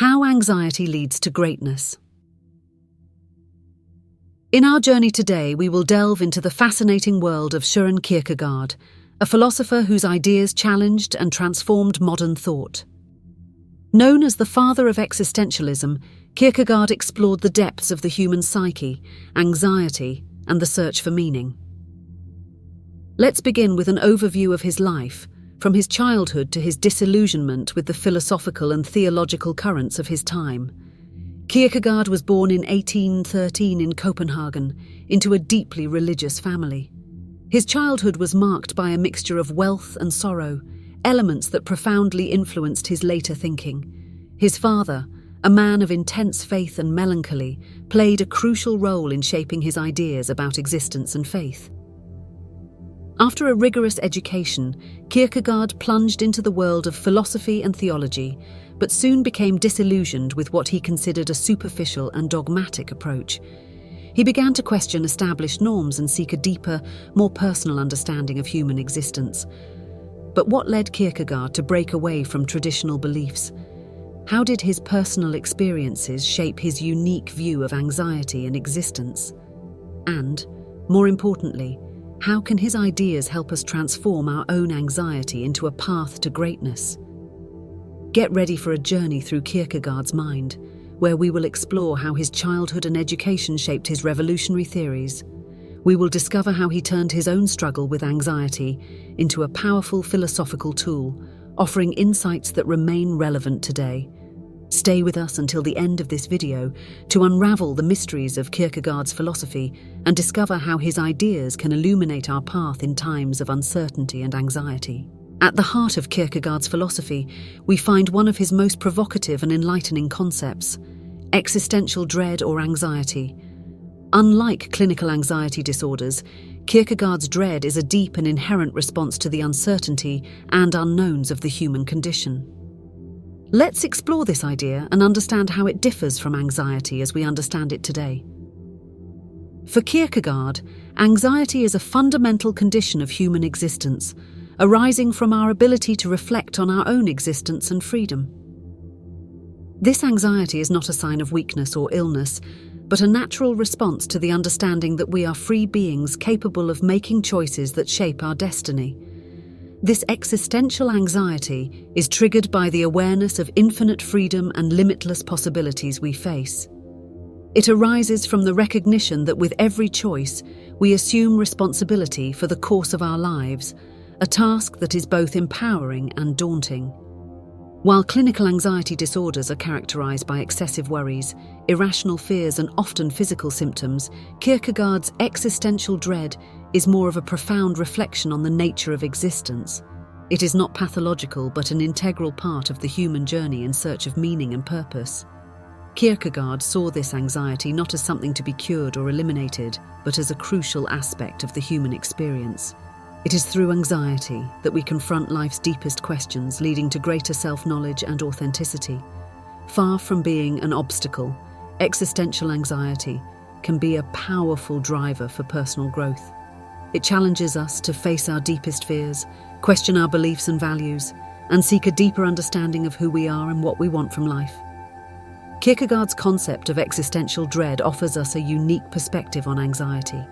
How anxiety leads to greatness. In our journey today, we will delve into the fascinating world of Søren Kierkegaard, a philosopher whose ideas challenged and transformed modern thought. Known as the father of existentialism, Kierkegaard explored the depths of the human psyche, anxiety, and the search for meaning. Let's begin with an overview of his life, from his childhood to his disillusionment with the philosophical and theological currents of his time. Kierkegaard was born in 1813 in Copenhagen, into a deeply religious family. His childhood was marked by a mixture of wealth and sorrow, elements that profoundly influenced his later thinking. His father, a man of intense faith and melancholy, played a crucial role in shaping his ideas about existence and faith. After a rigorous education, Kierkegaard plunged into the world of philosophy and theology, but soon became disillusioned with what he considered a superficial and dogmatic approach. He began to question established norms and seek a deeper, more personal understanding of human existence. But what led Kierkegaard to break away from traditional beliefs? How did his personal experiences shape his unique view of anxiety and existence? And, more importantly, how can his ideas help us transform our own anxiety into a path to greatness? Get ready for a journey through Kierkegaard's mind, where we will explore how his childhood and education shaped his revolutionary theories. We will discover how he turned his own struggle with anxiety into a powerful philosophical tool, offering insights that remain relevant today. Stay with us until the end of this video to unravel the mysteries of Kierkegaard's philosophy and discover how his ideas can illuminate our path in times of uncertainty and anxiety. At the heart of Kierkegaard's philosophy, we find one of his most provocative and enlightening concepts: existential dread or anxiety. Unlike clinical anxiety disorders, Kierkegaard's dread is a deep and inherent response to the uncertainty and unknowns of the human condition. Let's explore this idea and understand how it differs from anxiety as we understand it today. For Kierkegaard, anxiety is a fundamental condition of human existence, arising from our ability to reflect on our own existence and freedom. This anxiety is not a sign of weakness or illness, but a natural response to the understanding that we are free beings capable of making choices that shape our destiny. This existential anxiety is triggered by the awareness of infinite freedom and limitless possibilities we face. It arises from the recognition that with every choice, we assume responsibility for the course of our lives, a task that is both empowering and daunting. While clinical anxiety disorders are characterized by excessive worries, irrational fears, and often physical symptoms, Kierkegaard's existential dread is more of a profound reflection on the nature of existence. It is not pathological, but an integral part of the human journey in search of meaning and purpose. Kierkegaard saw this anxiety not as something to be cured or eliminated, but as a crucial aspect of the human experience. It is through anxiety that we confront life's deepest questions, leading to greater self-knowledge and authenticity. Far from being an obstacle, existential anxiety can be a powerful driver for personal growth. It challenges us to face our deepest fears, question our beliefs and values, and seek a deeper understanding of who we are and what we want from life. Kierkegaard's concept of existential dread offers us a unique perspective on anxiety.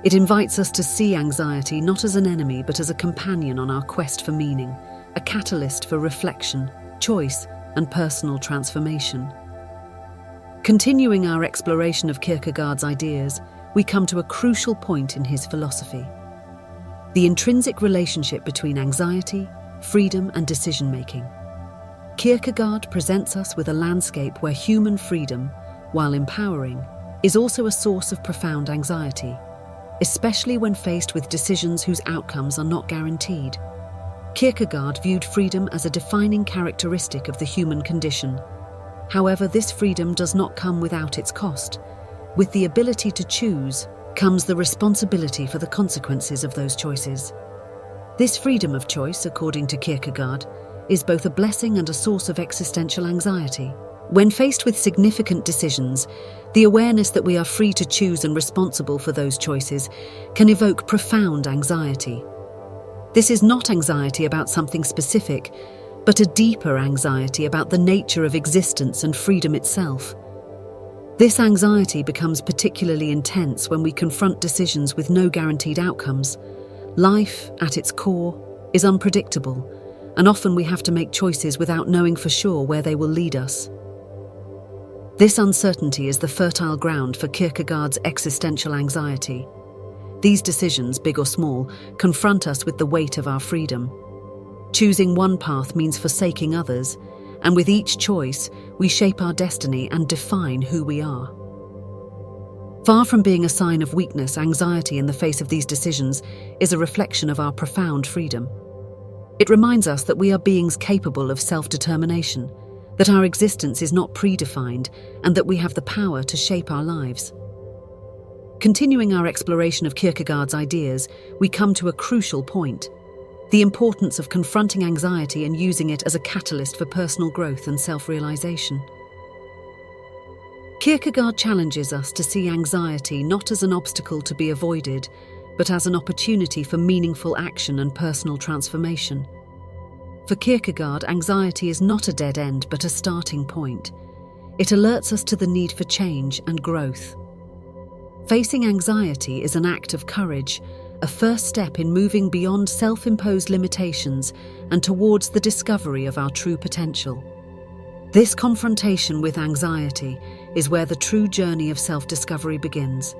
It invites us to see anxiety not as an enemy, but as a companion on our quest for meaning, a catalyst for reflection, choice, and personal transformation. Continuing our exploration of Kierkegaard's ideas, we come to a crucial point in his philosophy: the intrinsic relationship between anxiety, freedom, and decision-making. Kierkegaard presents us with a landscape where human freedom, while empowering, is also a source of profound anxiety, especially when faced with decisions whose outcomes are not guaranteed. Kierkegaard viewed freedom as a defining characteristic of the human condition. However, this freedom does not come without its cost. With the ability to choose comes the responsibility for the consequences of those choices. This freedom of choice, according to Kierkegaard, is both a blessing and a source of existential anxiety. When faced with significant decisions, the awareness that we are free to choose and responsible for those choices can evoke profound anxiety. This is not anxiety about something specific, but a deeper anxiety about the nature of existence and freedom itself. This anxiety becomes particularly intense when we confront decisions with no guaranteed outcomes. Life, at its core, is unpredictable, and often we have to make choices without knowing for sure where they will lead us. This uncertainty is the fertile ground for Kierkegaard's existential anxiety. These decisions, big or small, confront us with the weight of our freedom. Choosing one path means forsaking others, and with each choice, we shape our destiny and define who we are. Far from being a sign of weakness, anxiety in the face of these decisions is a reflection of our profound freedom. It reminds us that we are beings capable of self-determination, that our existence is not predefined, and that we have the power to shape our lives. Continuing our exploration of Kierkegaard's ideas, we come to a crucial point: the importance of confronting anxiety and using it as a catalyst for personal growth and self-realization. Kierkegaard challenges us to see anxiety not as an obstacle to be avoided, but as an opportunity for meaningful action and personal transformation. For Kierkegaard, anxiety is not a dead end, but a starting point. It alerts us to the need for change and growth. Facing anxiety is an act of courage, a first step in moving beyond self-imposed limitations and towards the discovery of our true potential. This confrontation with anxiety is where the true journey of self-discovery begins.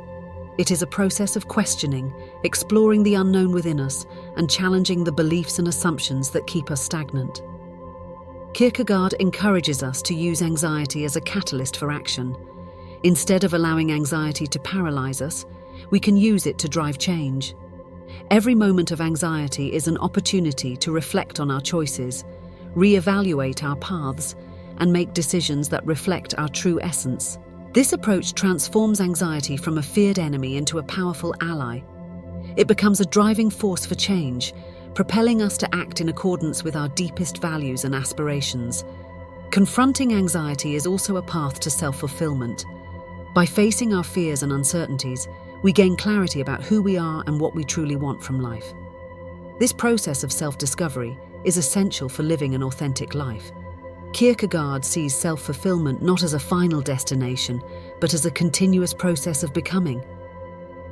It is a process of questioning, exploring the unknown within us, and challenging the beliefs and assumptions that keep us stagnant. Kierkegaard encourages us to use anxiety as a catalyst for action. Instead of allowing anxiety to paralyze us, we can use it to drive change. Every moment of anxiety is an opportunity to reflect on our choices, re-evaluate our paths, and make decisions that reflect our true essence. This approach transforms anxiety from a feared enemy into a powerful ally. It becomes a driving force for change, propelling us to act in accordance with our deepest values and aspirations. Confronting anxiety is also a path to self-fulfillment. By facing our fears and uncertainties, we gain clarity about who we are and what we truly want from life. This process of self-discovery is essential for living an authentic life. Kierkegaard sees self-fulfillment not as a final destination, but as a continuous process of becoming.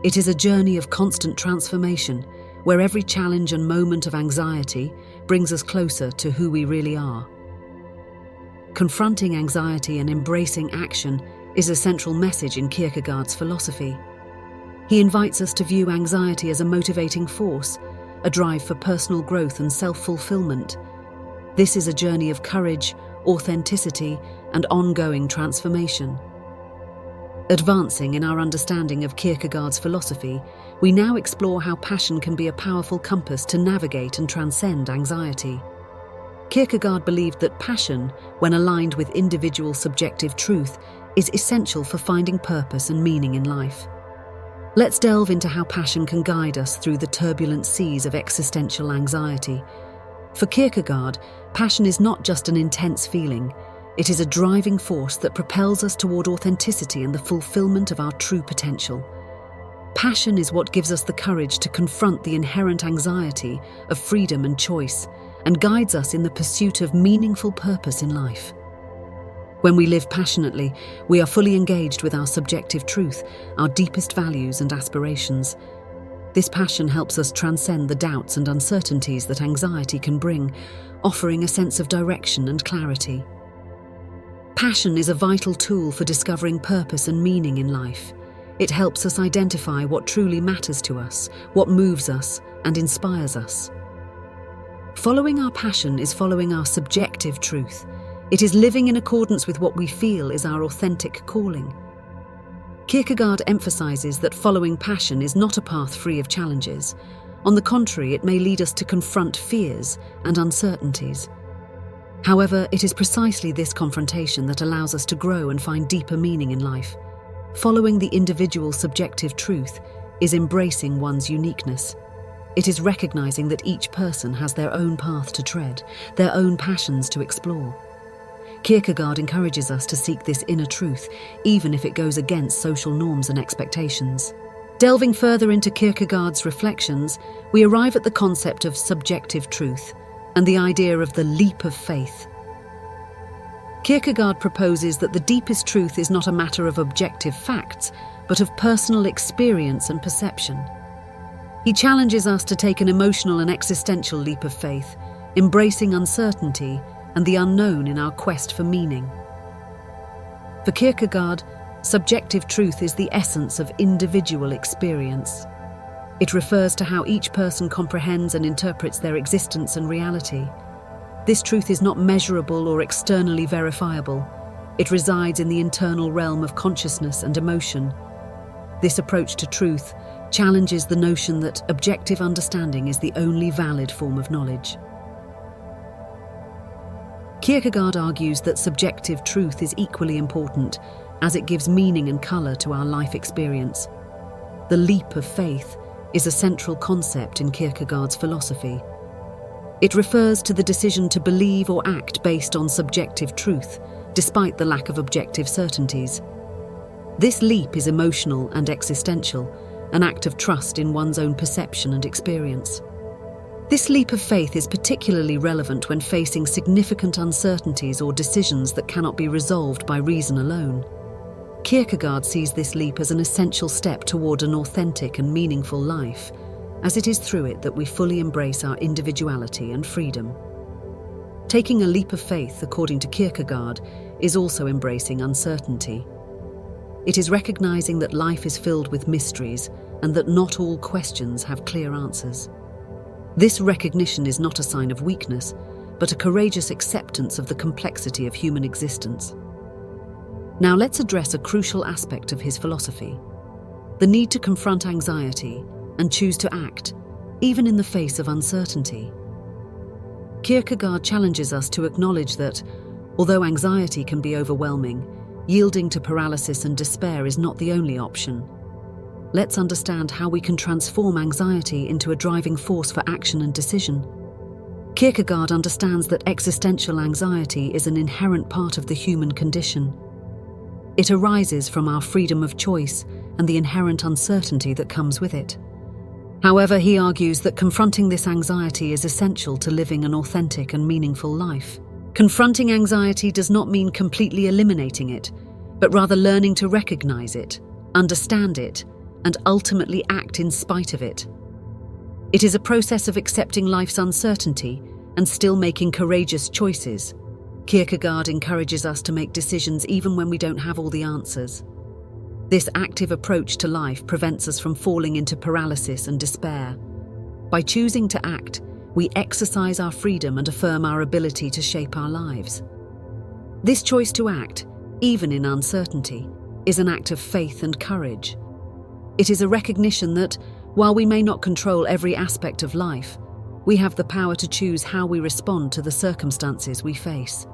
It is a journey of constant transformation, where every challenge and moment of anxiety brings us closer to who we really are. Confronting anxiety and embracing action is a central message in Kierkegaard's philosophy. He invites us to view anxiety as a motivating force, a drive for personal growth and self-fulfillment. This is a journey of courage, authenticity, and ongoing transformation. Advancing in our understanding of Kierkegaard's philosophy, we now explore how passion can be a powerful compass to navigate and transcend anxiety. Kierkegaard believed that passion, when aligned with individual subjective truth, is essential for finding purpose and meaning in life. Let's delve into how passion can guide us through the turbulent seas of existential anxiety. For Kierkegaard, passion is not just an intense feeling. It is a driving force that propels us toward authenticity and the fulfillment of our true potential. Passion is what gives us the courage to confront the inherent anxiety of freedom and choice, and guides us in the pursuit of meaningful purpose in life. When we live passionately, we are fully engaged with our subjective truth, our deepest values and aspirations. This passion helps us transcend the doubts and uncertainties that anxiety can bring, offering a sense of direction and clarity. Passion is a vital tool for discovering purpose and meaning in life. It helps us identify what truly matters to us, what moves us, and inspires us. Following our passion is following our subjective truth. It is living in accordance with what we feel is our authentic calling. Kierkegaard emphasizes that following passion is not a path free of challenges. On the contrary, it may lead us to confront fears and uncertainties. However, it is precisely this confrontation that allows us to grow and find deeper meaning in life. Following the individual subjective truth is embracing one's uniqueness. It is recognizing that each person has their own path to tread, their own passions to explore. Kierkegaard encourages us to seek this inner truth, even if it goes against social norms and expectations. Delving further into Kierkegaard's reflections, we arrive at the concept of subjective truth, and the idea of the leap of faith. Kierkegaard proposes that the deepest truth is not a matter of objective facts, but of personal experience and perception. He challenges us to take an emotional and existential leap of faith, embracing uncertainty and the unknown in our quest for meaning. For Kierkegaard, subjective truth is the essence of individual experience. It refers to how each person comprehends and interprets their existence and reality. This truth is not measurable or externally verifiable. It resides in the internal realm of consciousness and emotion. This approach to truth challenges the notion that objective understanding is the only valid form of knowledge. Kierkegaard argues that subjective truth is equally important, as it gives meaning and colour to our life experience. The leap of faith is a central concept in Kierkegaard's philosophy. It refers to the decision to believe or act based on subjective truth, despite the lack of objective certainties. This leap is emotional and existential, an act of trust in one's own perception and experience. This leap of faith is particularly relevant when facing significant uncertainties or decisions that cannot be resolved by reason alone. Kierkegaard sees this leap as an essential step toward an authentic and meaningful life, as it is through it that we fully embrace our individuality and freedom. Taking a leap of faith, according to Kierkegaard, is also embracing uncertainty. It is recognizing that life is filled with mysteries and that not all questions have clear answers. This recognition is not a sign of weakness, but a courageous acceptance of the complexity of human existence. Now let's address a crucial aspect of his philosophy: the need to confront anxiety and choose to act, even in the face of uncertainty. Kierkegaard challenges us to acknowledge that, although anxiety can be overwhelming, yielding to paralysis and despair is not the only option. Let's understand how we can transform anxiety into a driving force for action and decision. Kierkegaard understands that existential anxiety is an inherent part of the human condition. It arises from our freedom of choice and the inherent uncertainty that comes with it. However, he argues that confronting this anxiety is essential to living an authentic and meaningful life. Confronting anxiety does not mean completely eliminating it, but rather learning to recognize it, understand it, and ultimately act in spite of it. It is a process of accepting life's uncertainty and still making courageous choices. Kierkegaard encourages us to make decisions even when we don't have all the answers. This active approach to life prevents us from falling into paralysis and despair. By choosing to act, we exercise our freedom and affirm our ability to shape our lives. This choice to act, even in uncertainty, is an act of faith and courage. It is a recognition that, while we may not control every aspect of life, we have the power to choose how we respond to the circumstances we face.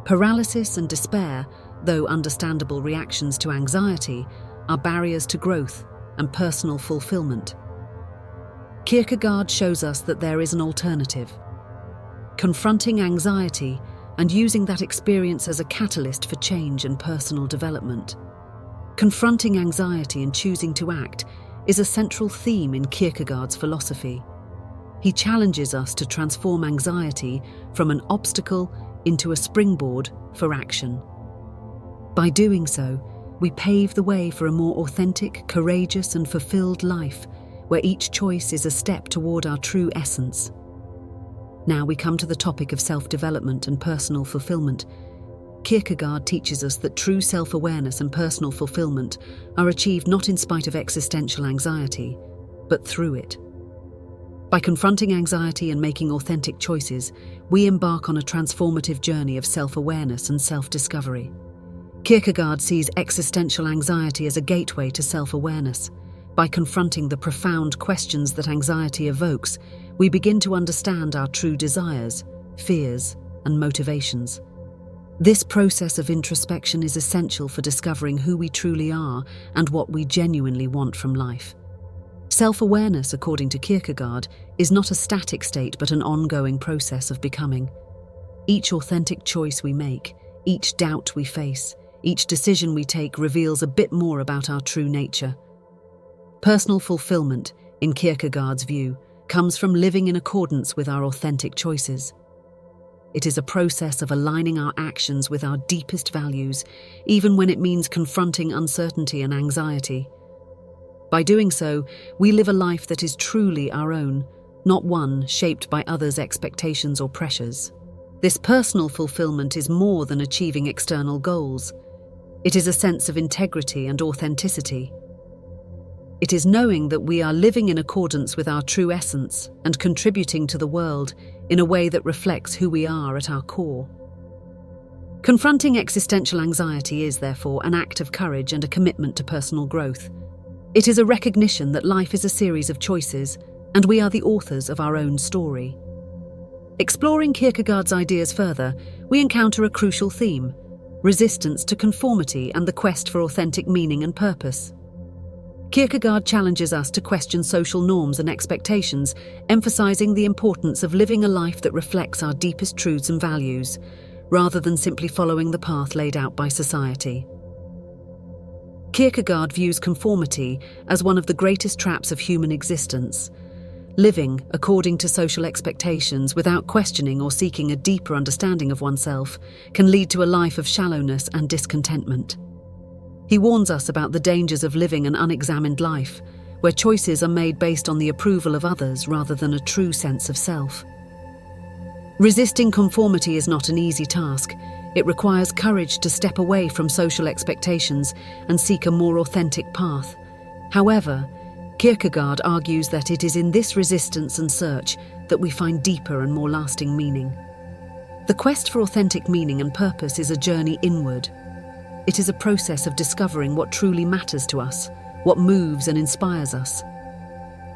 Paralysis and despair, though understandable reactions to anxiety, are barriers to growth and personal fulfillment. Kierkegaard shows us that there is an alternative. Confronting anxiety and using that experience as a catalyst for change and personal development. Confronting anxiety and choosing to act is a central theme in Kierkegaard's philosophy. He challenges us to transform anxiety from an obstacle into a springboard for action. By doing so, we pave the way for a more authentic, courageous, and fulfilled life, where each choice is a step toward our true essence. Now we come to the topic of self-development and personal fulfillment. Kierkegaard teaches us that true self-awareness and personal fulfillment are achieved not in spite of existential anxiety, but through it. By confronting anxiety and making authentic choices, we embark on a transformative journey of self-awareness and self-discovery. Kierkegaard sees existential anxiety as a gateway to self-awareness. By confronting the profound questions that anxiety evokes, we begin to understand our true desires, fears, and motivations. This process of introspection is essential for discovering who we truly are and what we genuinely want from life. Self-awareness, according to Kierkegaard, is not a static state but an ongoing process of becoming. Each authentic choice we make, each doubt we face, each decision we take reveals a bit more about our true nature. Personal fulfillment, in Kierkegaard's view, comes from living in accordance with our authentic choices. It is a process of aligning our actions with our deepest values, even when it means confronting uncertainty and anxiety. By doing so, we live a life that is truly our own, not one shaped by others' expectations or pressures. This personal fulfillment is more than achieving external goals. It is a sense of integrity and authenticity. It is knowing that we are living in accordance with our true essence and contributing to the world in a way that reflects who we are at our core. Confronting existential anxiety is, therefore, an act of courage and a commitment to personal growth. It is a recognition that life is a series of choices, and we are the authors of our own story. Exploring Kierkegaard's ideas further, we encounter a crucial theme: resistance to conformity and the quest for authentic meaning and purpose. Kierkegaard challenges us to question social norms and expectations, emphasizing the importance of living a life that reflects our deepest truths and values, rather than simply following the path laid out by society. Kierkegaard views conformity as one of the greatest traps of human existence. Living according to social expectations without questioning or seeking a deeper understanding of oneself can lead to a life of shallowness and discontentment. He warns us about the dangers of living an unexamined life, where choices are made based on the approval of others rather than a true sense of self. Resisting conformity is not an easy task. It requires courage to step away from social expectations and seek a more authentic path. However, Kierkegaard argues that it is in this resistance and search that we find deeper and more lasting meaning. The quest for authentic meaning and purpose is a journey inward. It is a process of discovering what truly matters to us, what moves and inspires us.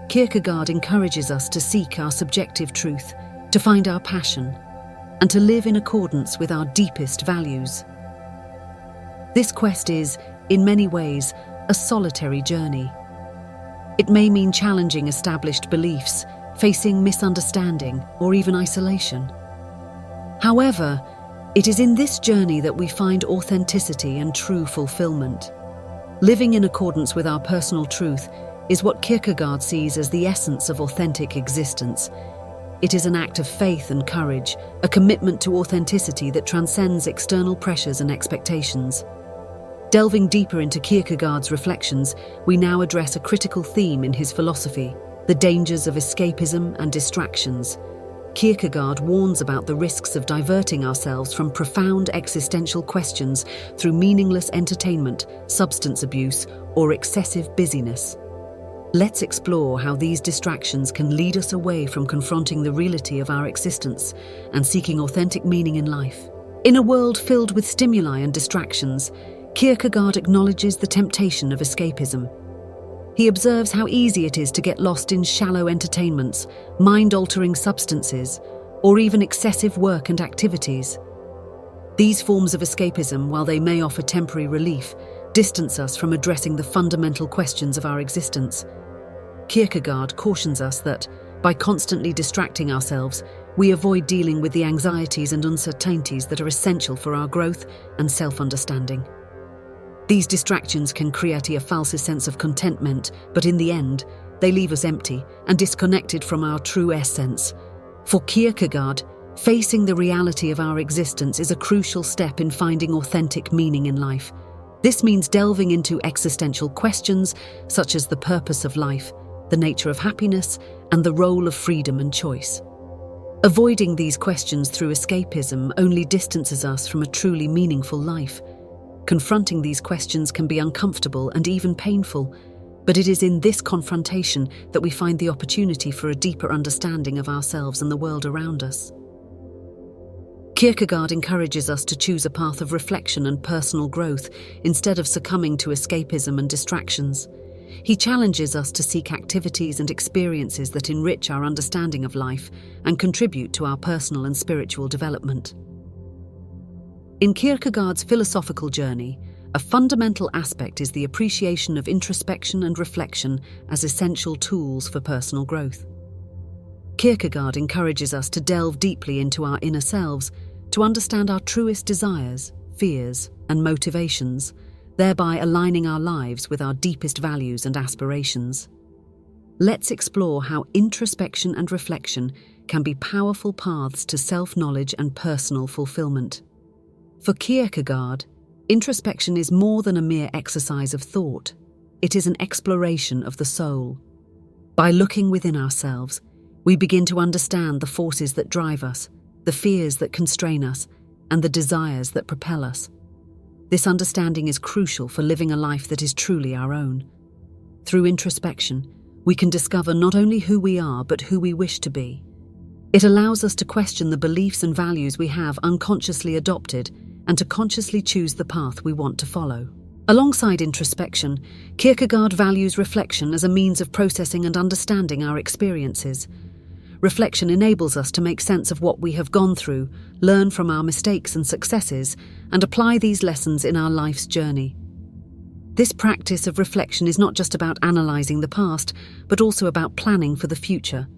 Kierkegaard encourages us to seek our subjective truth, to find our passion, and to live in accordance with our deepest values. This quest is, in many ways, a solitary journey. It may mean challenging established beliefs, facing misunderstanding, or even isolation. However, it is in this journey that we find authenticity and true fulfillment. Living in accordance with our personal truth is what Kierkegaard sees as the essence of authentic existence. It is an act of faith and courage, a commitment to authenticity that transcends external pressures and expectations. Delving deeper into Kierkegaard's reflections, we now address a critical theme in his philosophy: the dangers of escapism and distractions. Kierkegaard warns about the risks of diverting ourselves from profound existential questions through meaningless entertainment, substance abuse, or excessive busyness. Let's explore how these distractions can lead us away from confronting the reality of our existence and seeking authentic meaning in life. In a world filled with stimuli and distractions, Kierkegaard acknowledges the temptation of escapism. He observes how easy it is to get lost in shallow entertainments, mind-altering substances, or even excessive work and activities. These forms of escapism, while they may offer temporary relief, distance us from addressing the fundamental questions of our existence. Kierkegaard cautions us that, by constantly distracting ourselves, we avoid dealing with the anxieties and uncertainties that are essential for our growth and self-understanding. These distractions can create a false sense of contentment, but in the end, they leave us empty and disconnected from our true essence. For Kierkegaard, facing the reality of our existence is a crucial step in finding authentic meaning in life. This means delving into existential questions such as the purpose of life, the nature of happiness, and the role of freedom and choice. Avoiding these questions through escapism only distances us from a truly meaningful life. Confronting these questions can be uncomfortable and even painful, but it is in this confrontation that we find the opportunity for a deeper understanding of ourselves and the world around us. Kierkegaard encourages us to choose a path of reflection and personal growth instead of succumbing to escapism and distractions. He challenges us to seek activities and experiences that enrich our understanding of life and contribute to our personal and spiritual development. In Kierkegaard's philosophical journey, a fundamental aspect is the appreciation of introspection and reflection as essential tools for personal growth. Kierkegaard encourages us to delve deeply into our inner selves, to understand our truest desires, fears, and motivations, thereby aligning our lives with our deepest values and aspirations. let's explore how introspection and reflection can be powerful paths to self-knowledge and personal fulfillment. For Kierkegaard, introspection is more than a mere exercise of thought. It is an exploration of the soul. By looking within ourselves, we begin to understand the forces that drive us, the fears that constrain us, and the desires that propel us. This understanding is crucial for living a life that is truly our own. Through introspection, we can discover not only who we are, but who we wish to be. It allows us to question the beliefs and values we have unconsciously adopted and to consciously choose the path we want to follow. Alongside introspection, Kierkegaard values reflection as a means of processing and understanding our experiences. Reflection enables us to make sense of what we have gone through, learn from our mistakes and successes, and apply these lessons in our life's journey. This practice of reflection is not just about analysing the past, but also about planning for the future.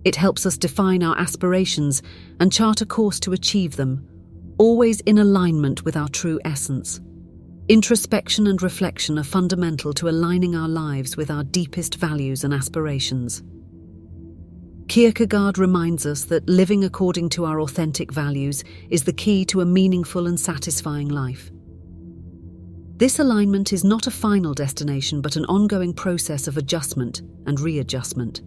It helps us define our aspirations and chart a course to achieve them, always in alignment with our true essence. Introspection and reflection are fundamental to aligning our lives with our deepest values and aspirations. Kierkegaard reminds us that living according to our authentic values is the key to a meaningful and satisfying life. This alignment is not a final destination, but an ongoing process of adjustment and readjustment.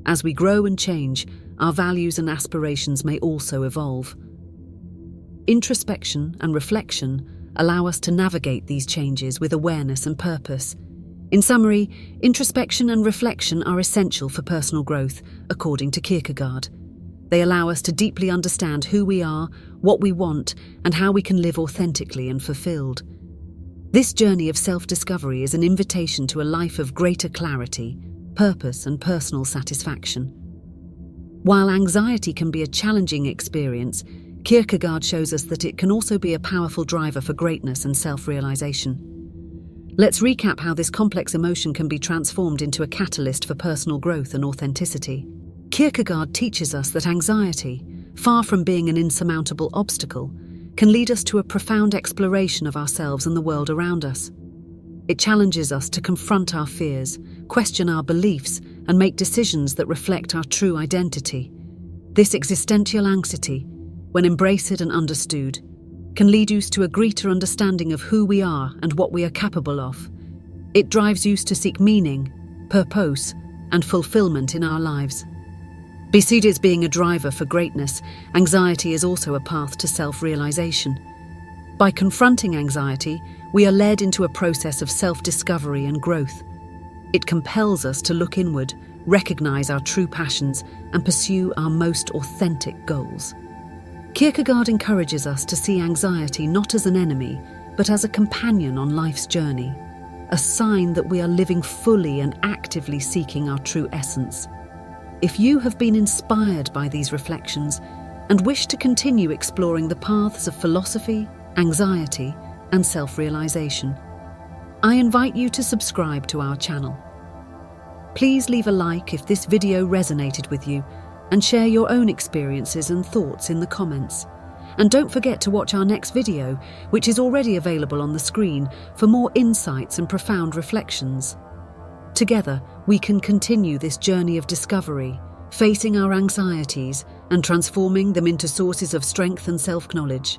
As we grow and change, our values and aspirations may also evolve. Introspection and reflection allow us to navigate these changes with awareness and purpose. In summary, introspection and reflection are essential for personal growth, according to Kierkegaard. They allow us to deeply understand who we are, what we want, and how we can live authentically and fulfilled. This journey of self-discovery is an invitation to a life of greater clarity, purpose, and personal satisfaction. While anxiety can be a challenging experience, Kierkegaard shows us that it can also be a powerful driver for greatness and self-realization. Let's recap how this complex emotion can be transformed into a catalyst for personal growth and authenticity. Kierkegaard teaches us that anxiety, far from being an insurmountable obstacle, can lead us to a profound exploration of ourselves and the world around us. It challenges us to confront our fears, question our beliefs, and make decisions that reflect our true identity. This existential anxiety, when embraced and understood, can lead us to a greater understanding of who we are and what we are capable of. It drives us to seek meaning, purpose, and fulfillment in our lives. Beside as being a driver for greatness, anxiety is also a path to self-realization. By confronting anxiety, we are led into a process of self-discovery and growth. It compels us to look inward, recognize our true passions, and pursue our most authentic goals. Kierkegaard encourages us to see anxiety not as an enemy, but as a companion on life's journey, a sign that we are living fully and actively seeking our true essence. If you have been inspired by these reflections and wish to continue exploring the paths of philosophy, anxiety, and self-realization, I invite you to subscribe to our channel. Please leave a like if this video resonated with you, and share your own experiences and thoughts in the comments. And don't forget to watch our next video, which is already available on the screen, for more insights and profound reflections. Together, we can continue this journey of discovery, facing our anxieties and transforming them into sources of strength and self-knowledge.